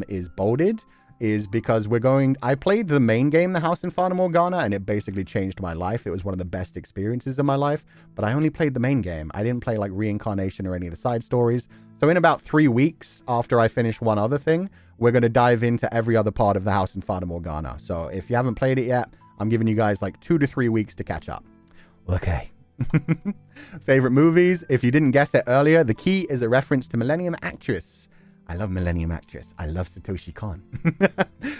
is bolded is because I played the main game, the house in Fata Morgana, and it basically changed my life. It was one of the best experiences of my life, but I only played the main game. I didn't play like Reincarnation or any of the side stories. So in about 3 weeks after I finish one other thing, we're going to dive into every other part of the house in Fata Morgana. So if you haven't played it yet, I'm giving you guys like 2 to 3 weeks to catch up. Okay. Favorite movies? If you didn't guess it earlier, The Key is a reference to Millennium Actress. I love Millennium Actress. I love Satoshi Kon.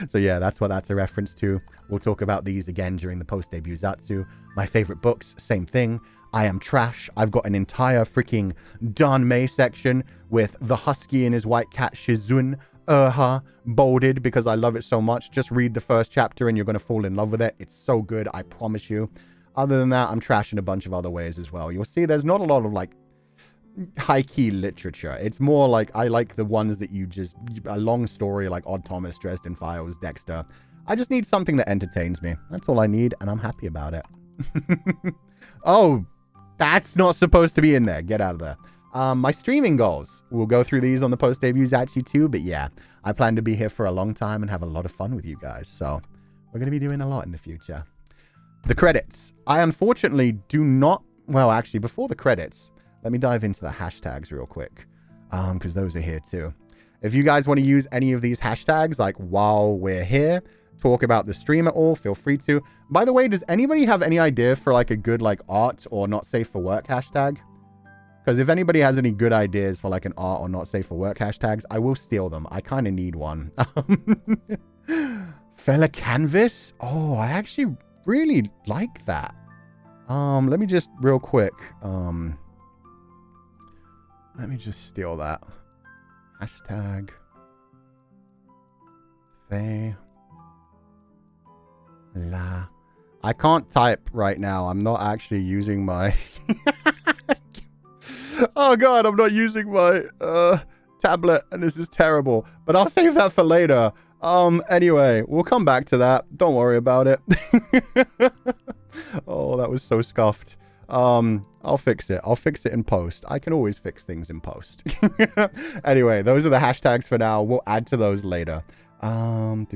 So yeah, that's what that's a reference to. We'll talk about these again during the post-debut Zatsu. My favorite books, same thing. I Am Trash. I've got an entire freaking Dan Mei section with the husky and his white cat Shizun bolded because I love it so much. Just read the first chapter and you're going to fall in love with it. It's so good, I promise you. Other than that, I'm trashing a bunch of other ways as well. You'll see there's not a lot of like high-key literature. It's more like I like the ones that a long story like Odd Thomas, Dresden Files, Dexter. I just need something that entertains me. That's all I need, and I'm happy about it. Oh, that's not supposed to be in there. Get out of there. My streaming goals. We'll go through these on the post-debut Zatsu too, but yeah, I plan to be here for a long time and have a lot of fun with you guys. So we're going to be doing a lot in the future. The credits. I unfortunately do not... Well, actually, before the credits, let me dive into the hashtags real quick, because those are here too. If you guys want to use any of these hashtags, like while we're here, talk about the stream at all, feel free to. By the way, does anybody have any idea for like a good like art or not safe for work hashtag? Because if anybody has any good ideas for like an art or not safe for work hashtags, I will steal them. I kind of need one. Fella Canvas? Oh, I actually really like that. Let me just real quick. Let me just steal that. Hashtag. La. I can't type right now. I'm not actually using my... Oh god, I'm not using my tablet and this is terrible. But I'll save that for later. Anyway, we'll come back to that. Don't worry about it. Oh, that was so scuffed. I'll fix it. I'll fix it in post. I can always fix things in post. Anyway, those are the hashtags for now. We'll add to those later. I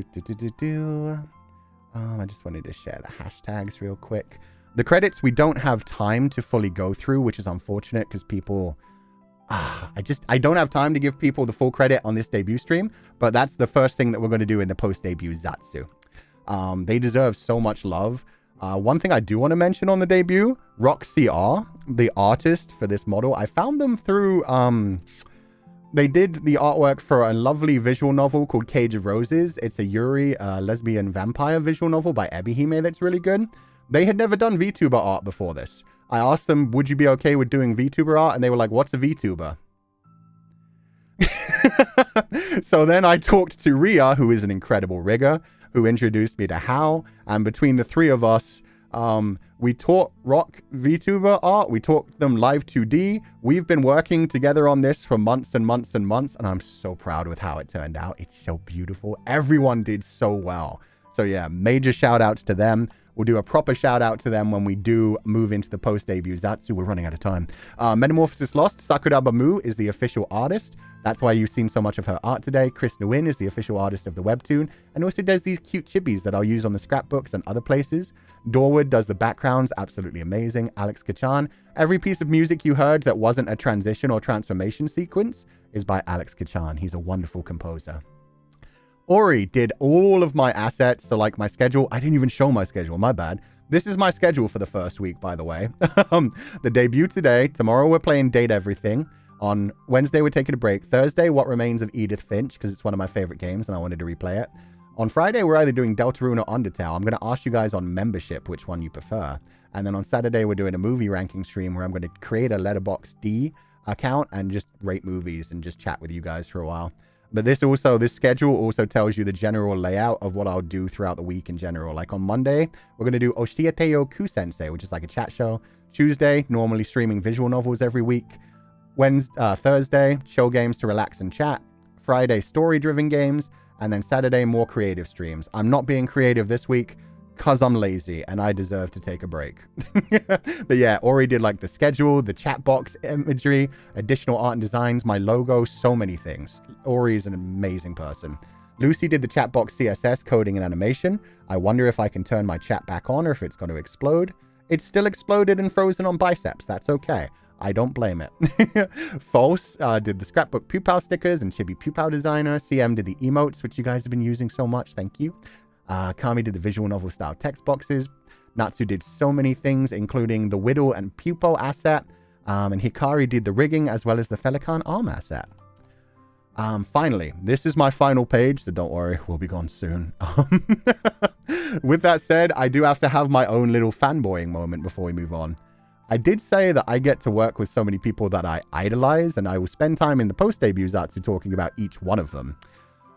just wanted to share the hashtags real quick. The credits we don't have time to fully go through, which is unfortunate because people... I don't have time to give people the full credit on this debut stream, but that's the first thing that we're going to do in the post-debut Zatsu. They deserve so much love. One thing I do want to mention on the debut, RockCR, the artist for this model, I found them through... They did the artwork for a lovely visual novel called Cage of Roses. It's a Yuri lesbian vampire visual novel by Ebihime that's really good. They had never done VTuber art before this. I asked them, would you be okay with doing VTuber art? And they were like, what's a VTuber? So then I talked to Ria, who is an incredible rigger, who introduced me to Hal. And between the three of us, we taught Rock VTuber art. We taught them Live 2D. We've been working together on this for months and months and months. And I'm so proud with how it turned out. It's so beautiful. Everyone did so well. So yeah, major shout outs to them. We'll do a proper shout out to them when we do move into the post-debut Zatsu. We're running out of time. Metamorphosis Lost, Sakura Bamu is the official artist. That's why you've seen so much of her art today. Chris Nguyen is the official artist of the webtoon and also does these cute chibis that I'll use on the scrapbooks and other places. Dorwood does the backgrounds, absolutely amazing. Alex Coochan. Every piece of music you heard that wasn't a transition or transformation sequence is by Alex Coochan. He's a wonderful composer. Ori did all of my assets, so like my schedule. I didn't even show my schedule, my bad. This is my schedule for the first week, by the way. The debut today. Tomorrow we're playing Date Everything. On Wednesday we're taking a break. Thursday, What Remains of Edith Finch, because it's one of my favorite games and I wanted to replay it. On Friday, we're either doing Deltarune or Undertale. I'm going to ask you guys on membership which one you prefer. And then on Saturday, we're doing a movie ranking stream where I'm going to create a Letterboxd account and just rate movies and just chat with you guys for a while. But this schedule also tells you the general layout of what I'll do throughout the week in general. Like on Monday, we're going to do Oshieteo Kusensei, which is like a chat show. Tuesday, normally streaming visual novels every week. Thursday, show games to relax and chat. Friday, story-driven games. And then Saturday, more creative streams. I'm not being creative this week because I'm lazy and I deserve to take a break. But yeah, Ori did like the schedule, the chat box imagery, additional art and designs, my logo, so many things. Ori is an amazing person. Lucy did the chat box CSS, coding and animation. I wonder if I can turn my chat back on or if it's going to explode. It's still exploded and frozen on biceps. That's okay. I don't blame it. False did the scrapbook Pupal stickers and Chibi Pupal designer. CM did the emotes, which you guys have been using so much. Thank you. Kami did the visual novel style text boxes. Natsu did so many things, including the Whittle and Pupil asset. And Hikari did the rigging as well as the Féileacán arm asset. Finally, this is my final page, so don't worry, we'll be gone soon. With that said, I do have to have my own little fanboying moment before we move on. I did say that I get to work with so many people that I idolize, and I will spend time in the post-debut Zatsu talking about each one of them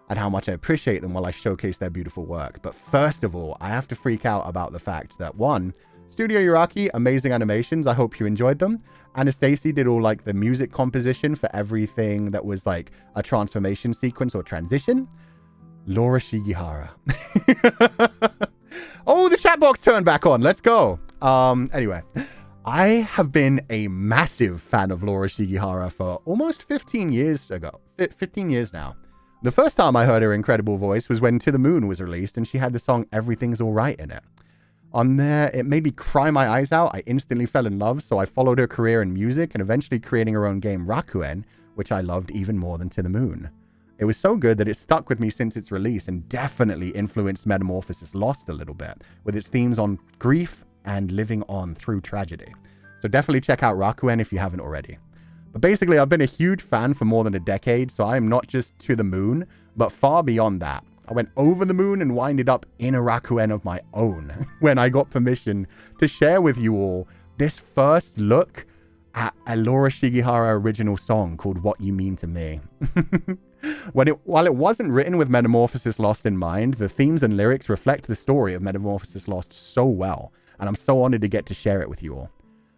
and how much I appreciate them while I showcase their beautiful work. But first of all, I have to freak out about the fact that, one, Studio Yuraki, amazing animations. I hope you enjoyed them. Anastasia did all like the music composition for everything that was like a transformation sequence or transition. Laura Shigihara. Oh, the chat box turned back on. Let's go. Anyway, I have been a massive fan of Laura Shigihara for almost 15 years ago. 15 years now. The first time I heard her incredible voice was when To the Moon was released and she had the song Everything's Alright in it. On there, it made me cry my eyes out. I instantly fell in love, so I followed her career in music and eventually creating her own game Rakuen, which I loved even more than To the Moon. It was so good that it stuck with me since its release and definitely influenced Metamorphosis Lost a little bit, with its themes on grief and living on through tragedy. So definitely check out Rakuen if you haven't already. But basically, I've been a huge fan for more than a decade, so I am not just To the Moon, but far beyond that. I went over the moon and winded up in a Rakuen of my own when I got permission to share with you all this first look at a Laura Shigihara original song called What You Mean to Me. While it wasn't written with Metamorphosis Lost in mind, the themes and lyrics reflect the story of Metamorphosis Lost so well, and I'm so honored to get to share it with you all.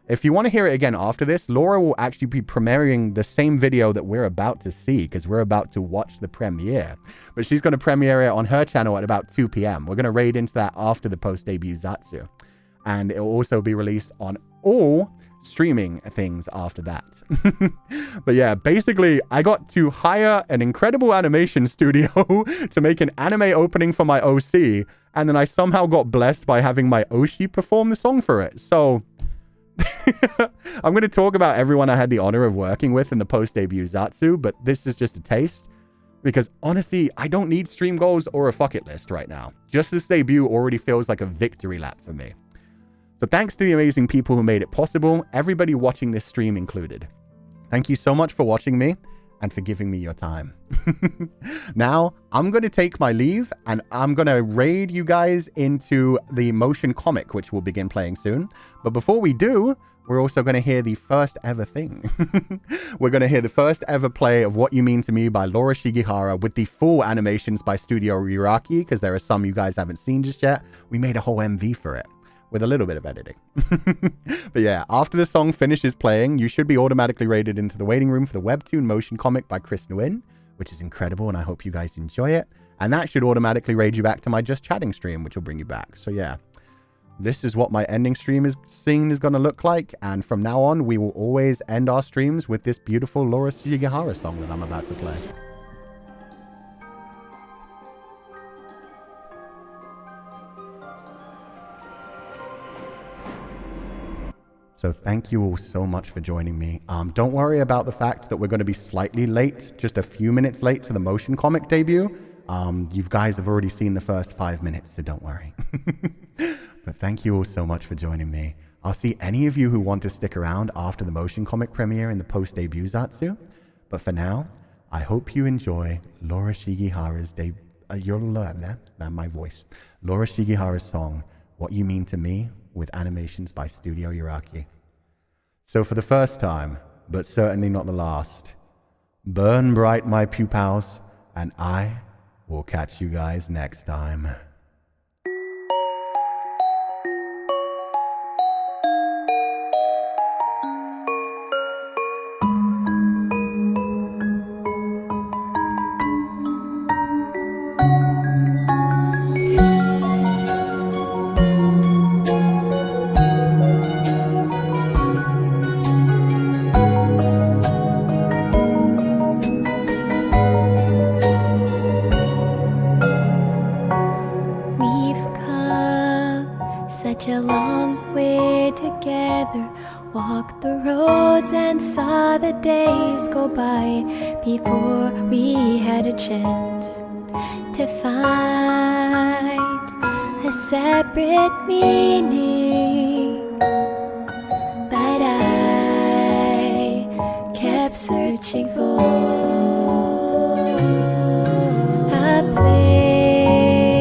If you want to hear it again after this, Laura will actually be premiering the same video that we're about to see, because we're about to watch the premiere. But she's going to premiere it on her channel at about 2 p.m. We're going to raid into that after the post-debut Zatsu. And it will also be released on all streaming things after that. But yeah, basically, I got to hire an incredible animation studio to make an anime opening for my OC, and then I somehow got blessed by having my Oshi perform the song for it. So I'm going to talk about everyone I had the honor of working with in the post-debut Zatsu, but this is just a taste. Because honestly, I don't need stream goals or a fuck it list right now. Just this debut already feels like a victory lap for me. So thanks to the amazing people who made it possible, everybody watching this stream included. Thank you so much for watching me and for giving me your time. Now, I'm going to take my leave and I'm going to raid you guys into the motion comic, which will begin playing soon. But before we do, we're also going to hear the first ever thing. We're going to hear the first ever play of What You Mean to Me by Laura Shigihara with the full animations by Studio Iraqi, because there are some you guys haven't seen just yet. We made a whole MV for it, with a little bit of editing. But yeah, after the song finishes playing, you should be automatically raided into the waiting room for the webtoon motion comic by Chris Nguyen, which is incredible, and I hope you guys enjoy it. And that should automatically raid you back to my Just Chatting stream, which will bring you back. So yeah, this is what my ending stream is going to look like. And from now on, we will always end our streams with this beautiful Laura Shigihara song that I'm about to play. So thank you all so much for joining me. Don't worry about the fact that we're going to be slightly late, just a few minutes late to the motion comic debut. You guys have already seen the first 5 minutes, so don't worry. But thank you all so much for joining me. I'll see any of you who want to stick around after the motion comic premiere in the post-debut Zatsu. But for now, I hope you enjoy Laura Shigihara's my voice. Laura Shigihara's song, What You Mean to Me, with animations by Studio Iraqi. So for the first time, but certainly not the last, burn bright my pupils, and I will catch you guys next time. A long way together, walked the roads and saw the days go by before we had a chance to find a separate meaning. But I kept searching for a place,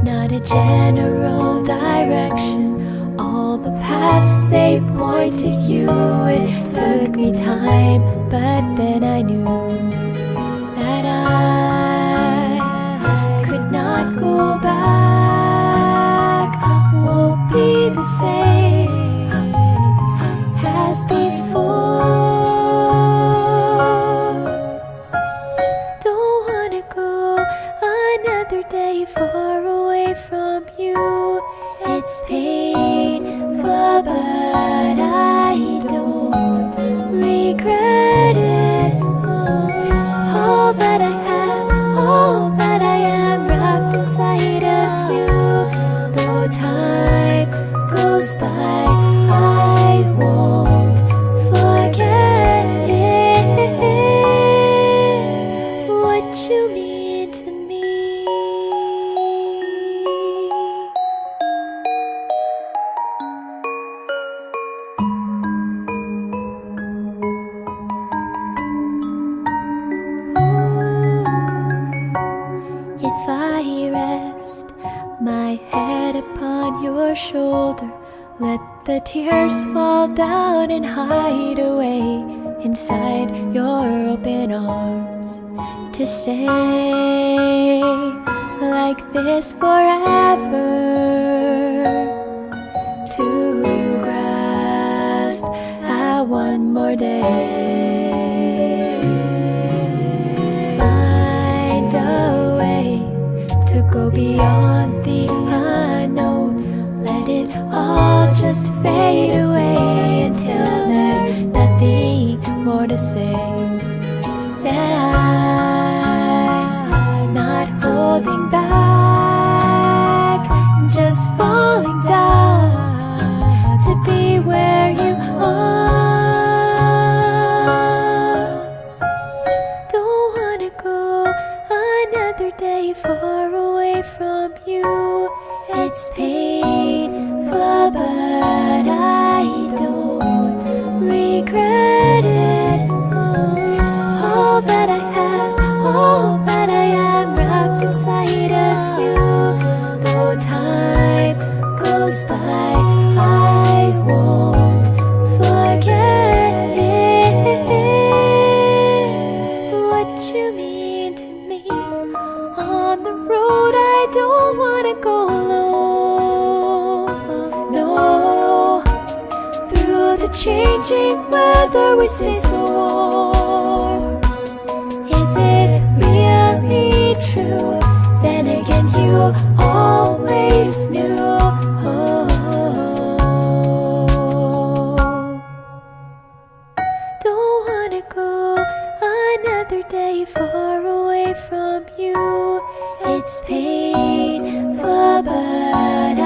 not a general direction. All the paths they point to you. It took me time, but then I knew that I could not go back. Won't be the same as before. Don't wanna go another day far away from you. It's painful, but head upon your shoulder. Let the tears fall down and hide away inside your open arms. To stay like this forever. To grasp at one more day. Find a way to go beyond the unknown. Let it all just fade away until there's nothing more to say. That I'm not holding back, just falling down to be where you are. Don't wanna go another day far away from you. It's painful, but I don't regret it. All that I have, all that I am, wrapped inside of you. Though time goes by, I won't forget it. What you mean to me. On the road I don't wanna go alone. No, through the changing weather we stay so warm. Is it really true? Then again you always knew. Don't wanna go another day far away from you. It's painful, but I